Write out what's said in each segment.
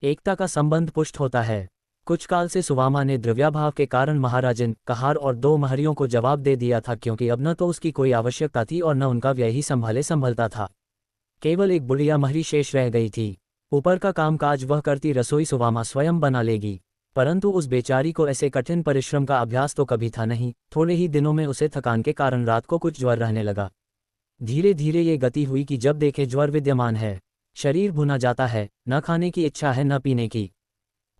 एकता का संबंध पुष्ट होता है। कुछ काल से सुवामा ने द्रव्याभाव के कारण महाराजन कहार और 2 महरियों को जवाब दे दिया था, क्योंकि अब न तो उसकी कोई आवश्यकता थी और न उनका व्यय ही संभलता था। केवल एक बुढ़िया महरी शेष रह गई थी। ऊपर का कामकाज वह करती रसोई सुवामा स्वयं बना लेगी, परंतु उस बेचारी को ऐसे कठिन परिश्रम का अभ्यास तो कभी था नहीं। थोड़े ही दिनों में उसे थकान के कारण रात को कुछ ज्वर रहने लगा। धीरे धीरे ये गति हुई कि जब देखे ज्वर विद्यमान है, शरीर भुना जाता है, न खाने की इच्छा है न पीने की,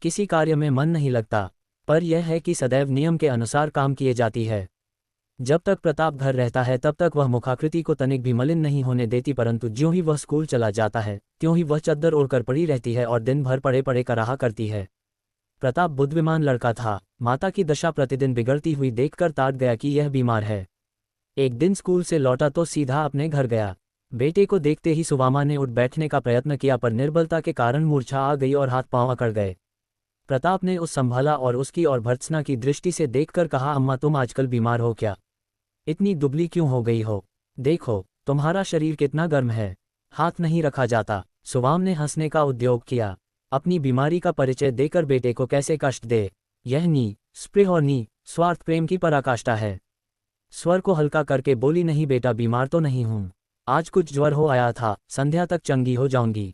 किसी कार्य में मन नहीं लगता। पर यह है कि सदैव नियम के अनुसार काम किए जाती है। जब तक प्रताप घर रहता है तब तक वह मुखाकृति को तनिक भी मलिन नहीं होने देती, परंतु ज्यों ही वह स्कूल चला जाता है त्यों ही वह चद्दर ओढ़कर पड़ी रहती है और दिन भर पड़े पड़े कराहा करती है। प्रताप बुद्धिमान लड़का था। माता की दशा प्रतिदिन बिगड़ती हुई देखकर ताड़ गया कि यह बीमार है। एक दिन स्कूल से लौटा तो सीधा अपने घर गया। बेटे को देखते ही सुवामा ने उठ बैठने का प्रयत्न किया, पर निर्बलता के कारण मूर्छा आ गई और हाथ पांव अकड़ गए। प्रताप ने उस संभाला और उसकी और भर्त्सना की दृष्टि से देखकर कहा, अम्मा तुम आजकल बीमार हो क्या? इतनी दुबली क्यों हो गई हो? देखो तुम्हारा शरीर कितना गर्म है, हाथ नहीं रखा जाता। सुवाम ने हंसने का उद्योग किया। अपनी बीमारी का परिचय देकर बेटे को कैसे कष्ट दे। यह नी स्प्रेह और नी स्वार्थ प्रेम की पराकाष्ठा है। स्वर को हल्का करके बोली, नहीं बेटा बीमार तो नहीं हूं, आज कुछ ज्वर हो आया था, संध्या तक चंगी हो जाऊंगी।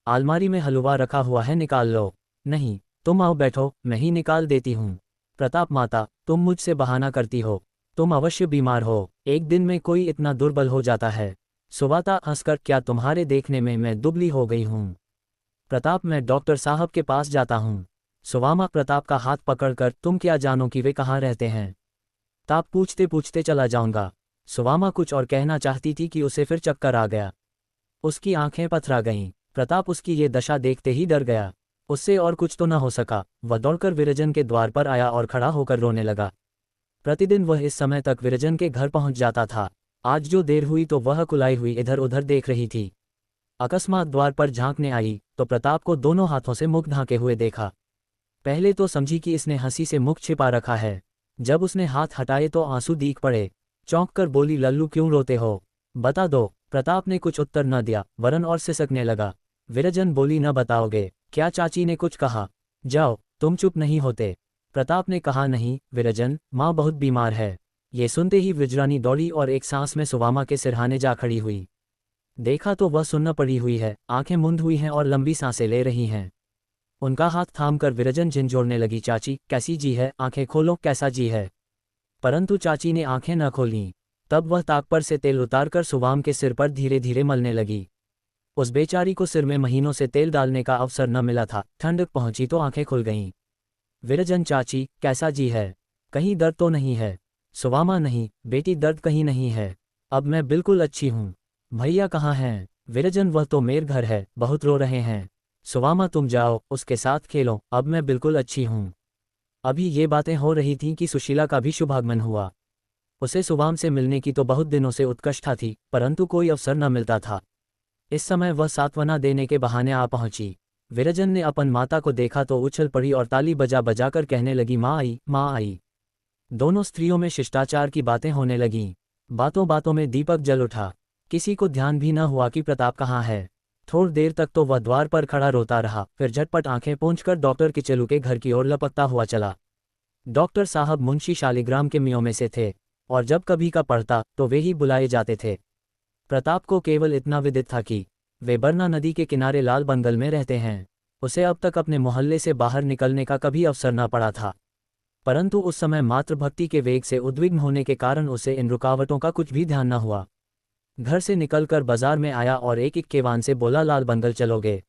अलमारी में हलवा रखा हुआ है, निकाल लो। नहीं तुम आओ बैठो, मैं ही निकाल देती हूँ। प्रताप माता तुम मुझसे बहाना करती हो, तुम अवश्य बीमार हो, एक दिन में कोई इतना दुर्बल हो जाता है। सुवाता हंसकर, क्या तुम्हारे देखने में मैं दुबली हो गई हूँ? प्रताप मैं डॉक्टर साहब के पास जाता हूँ। सुवामा प्रताप का हाथ पकड़कर, तुम क्या जानो कि वे कहाँ रहते हैं? ताप पूछते पूछते चला जाऊंगा। सुवामा कुछ और कहना चाहती थी कि उसे फिर चक्कर आ गया। उसकी आंखें पथरा गईं। प्रताप उसकी ये दशा देखते ही डर गया। उससे और कुछ तो न हो सका। वह दौड़कर विरजन के द्वार पर आया और खड़ा होकर रोने लगा। प्रतिदिन वह इस समय तक विरजन के घर पहुंच जाता था। आज जो देर हुई तो वह कुलाई हुई इधर उधर देख रही थी। अकस्मात द्वार पर झांकने आई तो प्रताप को दोनों हाथों से मुख ढांके हुए देखा। पहले तो समझी कि इसने हंसी से मुख छिपा रखा है। जब उसने हाथ हटाए तो आंसू दीख पड़े। चौंक कर बोली, लल्लू क्यों रोते हो, बता दो। प्रताप ने कुछ उत्तर न दिया, वरन और सिसकने लगा। विरजन बोली, न बताओगे क्या? चाची ने कुछ कहा? जाओ तुम चुप नहीं होते। प्रताप ने कहा, नहीं विरजन, माँ बहुत बीमार है। ये सुनते ही विजरानी दौड़ी और एक सांस में सुवामा के सिरहाने जा खड़ी हुई। देखा तो वह सुन्न पड़ी हुई है, आंखें मुंद हुई हैं और लंबी सांसें ले रही हैं। उनका हाथ थामकर विरजन झिंझोड़ने लगी, चाची कैसी जी है, आंखें खोलो, कैसा जी है? परंतु चाची ने आंखें न खोलीं। तब वह ताक पर से तेल उतारकर सुवाम के सिर पर धीरे धीरे मलने लगी। उस बेचारी को सिर में महीनों से तेल डालने का अवसर न मिला था। ठंडक पहुंची तो आंखें खुल गईं। विरजन, चाची कैसा जी है, कहीं दर्द तो नहीं है? सुवामा, नहीं बेटी, दर्द कहीं नहीं है, अब मैं बिल्कुल अच्छी हूँ। भैया कहाँ हैं? विरजन, वह तो मेरे घर है, बहुत रो रहे हैं। सुवामा, तुम जाओ उसके साथ खेलो, अब मैं बिल्कुल अच्छी हूँ। अभी ये बातें हो रही थीं कि सुशीला का भी शुभागमन हुआ। उसे सुवाम से मिलने की तो बहुत दिनों से उत्कंठा थी, परंतु कोई अवसर न मिलता था। इस समय वह सांत्वना देने के बहाने आ पहुंची। विरजन ने अपन माता को देखा तो उछल पड़ी और ताली बजा बजाकर कहने लगी, माँ आई, माँ आई। दोनों स्त्रियों में शिष्टाचार की बातें होने लगीं। बातों बातों में दीपक जल उठा। किसी को ध्यान भी न हुआ कि प्रताप कहाँ है। थोड़ी देर तक तो वह द्वार पर खड़ा रोता रहा, फिर झटपट आंखें पोंछकर डॉक्टर किचलू के घर की ओर लपकता हुआ चला। डॉक्टर साहब मुंशी शालिग्राम के मियों में से थे, और जब कभी का पड़ता तो वे ही बुलाए जाते थे। प्रताप को केवल इतना विदित था कि वे बरना नदी के किनारे लाल बंगल में रहते हैं। उसे अब तक अपने मोहल्ले से बाहर निकलने का कभी अवसर न पड़ा था, परंतु उस समय मातृभक्ति के वेग से उद्विग्न होने के कारण उसे इन रुकावटों का कुछ भी ध्यान न हुआ। घर से निकलकर बाजार में आया और एक इक्केवान से बोला, लाल बंगल चलोगे?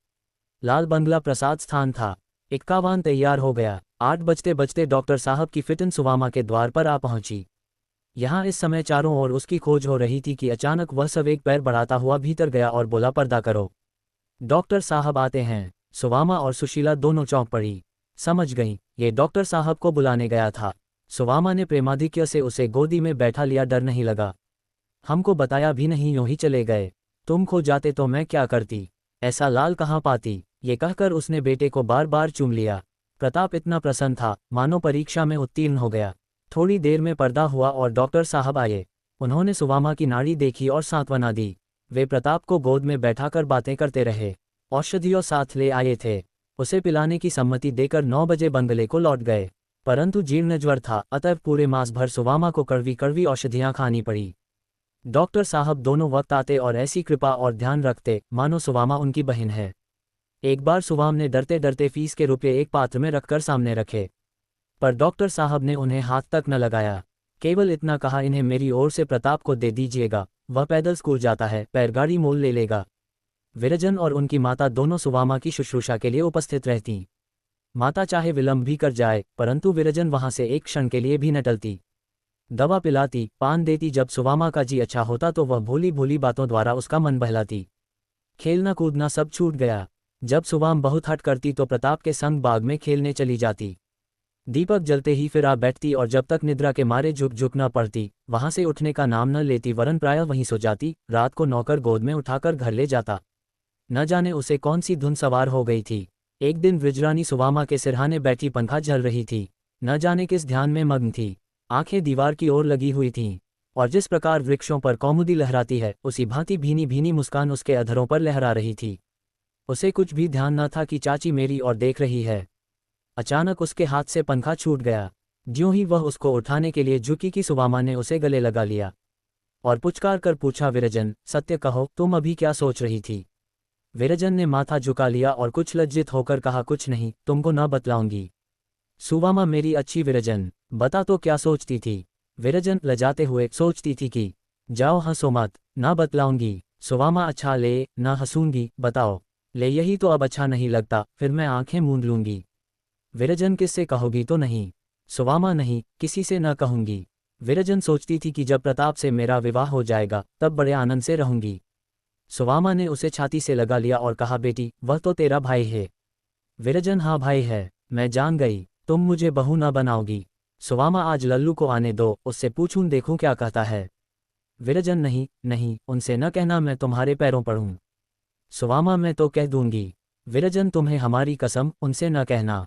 लाल बंगला प्रसाद स्थान था। इक्कावान तैयार हो गया। 8 बजते बजते डॉक्टर साहब की फिटन सुवामा के द्वार पर आ पहुंची। यहाँ इस समय चारों ओर उसकी खोज हो रही थी कि अचानक वह सब एक पैर बढ़ाता हुआ भीतर गया और बोला, पर्दा करो, डॉक्टर साहब आते हैं। सुवामा और सुशीला दोनों चौंक पड़ी। समझ गईं, ये डॉक्टर साहब को बुलाने गया था। सुवामा ने प्रेमाधिक्य से उसे गोदी में बैठा लिया। डर नहीं लगा? हमको बताया भी नहीं, यूं ही चले गए। तुम खो जाते तो मैं क्या करती, ऐसा लाल कहाँ पाती? ये कहकर उसने बेटे को बार बार चूम लिया। प्रताप इतना प्रसन्न था मानो परीक्षा में उत्तीर्ण हो गया। थोड़ी देर में पर्दा हुआ और डॉक्टर साहब आए। उन्होंने सुवामा की नाड़ी देखी और सांत्वना दी। वे प्रताप को गोद में बैठाकर बातें करते रहे। औषधियों साथ ले आए थे। उसे पिलाने की सम्मति देकर 9 बजे बंगले को लौट गए। परंतु जीर्ण ज्वर था, अतः पूरे मास भर सुवामा को कड़वी कड़वी औषधियां खानी पड़ी। डॉक्टर साहब दोनों वक्त आते और ऐसी कृपा और ध्यान रखते मानो सुवामा उनकी बहन है। एक बार सुवाम ने डरते डरते फीस के रुपये एक पात्र में रखकर सामने रखे, पर डॉक्टर साहब ने उन्हें हाथ तक न लगाया। केवल इतना कहा, इन्हें मेरी ओर से प्रताप को दे दीजिएगा, वह पैदल स्कूल जाता है, बैलगाड़ी मोल ले लेगा। विरजन और उनकी माता दोनों सुवामा की शुश्रूषा के लिए उपस्थित रहती। माता चाहे विलंब भी कर जाए, परंतु विरजन वहां से एक क्षण के लिए भी न टलती। दवा पिलाती, पान देती, जब सुवामा का जी अच्छा होता तो वह भोली भोली बातों द्वारा उसका मन बहलाती। खेलना कूदना सब छूट गया। जब सुवाम बहुत हट करती तो प्रताप के संग बाग में खेलने चली जाती। दीपक जलते ही फिर आ बैठती और जब तक निद्रा के मारे झुक झुक न पड़ती, वहां से उठने का नाम न लेती, वरन प्रायः वहीं सो जाती। रात को नौकर गोद में उठाकर घर ले जाता। न जाने उसे कौन सी धुन सवार हो गई थी। एक दिन वृजरानी सुवामा के सिरहाने बैठी पंखा झल रही थी। न जाने किस ध्यान में मग्न थी। आंखें दीवार की ओर लगी हुई थीं, और जिस प्रकार वृक्षों पर कौमुदी लहराती है, उसी भांति भीनी भीनी मुस्कान उसके अधरों पर लहरा रही थी। उसे कुछ भी ध्यान न था कि चाची मेरी ओर देख रही है। अचानक उसके हाथ से पंखा छूट गया। ज्यों ही वह उसको उठाने के लिए झुकी कि सुवामा ने उसे गले लगा लिया और पुचकार कर पूछा, विरजन सत्य कहो, तुम अभी क्या सोच रही थी? विरजन ने माथा झुका लिया और कुछ लज्जित होकर कहा, कुछ नहीं, तुमको न बतलाऊंगी। सुवामा मेरी अच्छी विरजन, बता तो क्या सोचती थी? विरजन लजाते हुए, सोचती थी कि जाओ हंसो मत, ना बतलाऊंगी। सुवामा अच्छा ले, ना हंसूंगी, बताओ। ले यही तो अब अच्छा नहीं लगता, फिर मैं आंखें मूंद लूंगी। विरजन किससे कहोगी तो नहीं? सुवामा नहीं, किसी से न कहूंगी। विरजन सोचती थी कि जब प्रताप से मेरा विवाह हो जाएगा तब बड़े आनंद से रहूंगी। सुवामा ने उसे छाती से लगा लिया और कहा, बेटी वह तो तेरा भाई है। विरजन हाँ भाई है, मैं जान गई, तुम मुझे बहू न बनाओगी। सुवामा आज लल्लू को आने दो, उससे पूछूं देखूं क्या कहता है। विरजन नहीं नहीं, उनसे न कहना, मैं तुम्हारे पैरों पड़ूं। सुवामा मैं तो कह दूंगी। विरजन तुम्हें हमारी कसम, उनसे न कहना।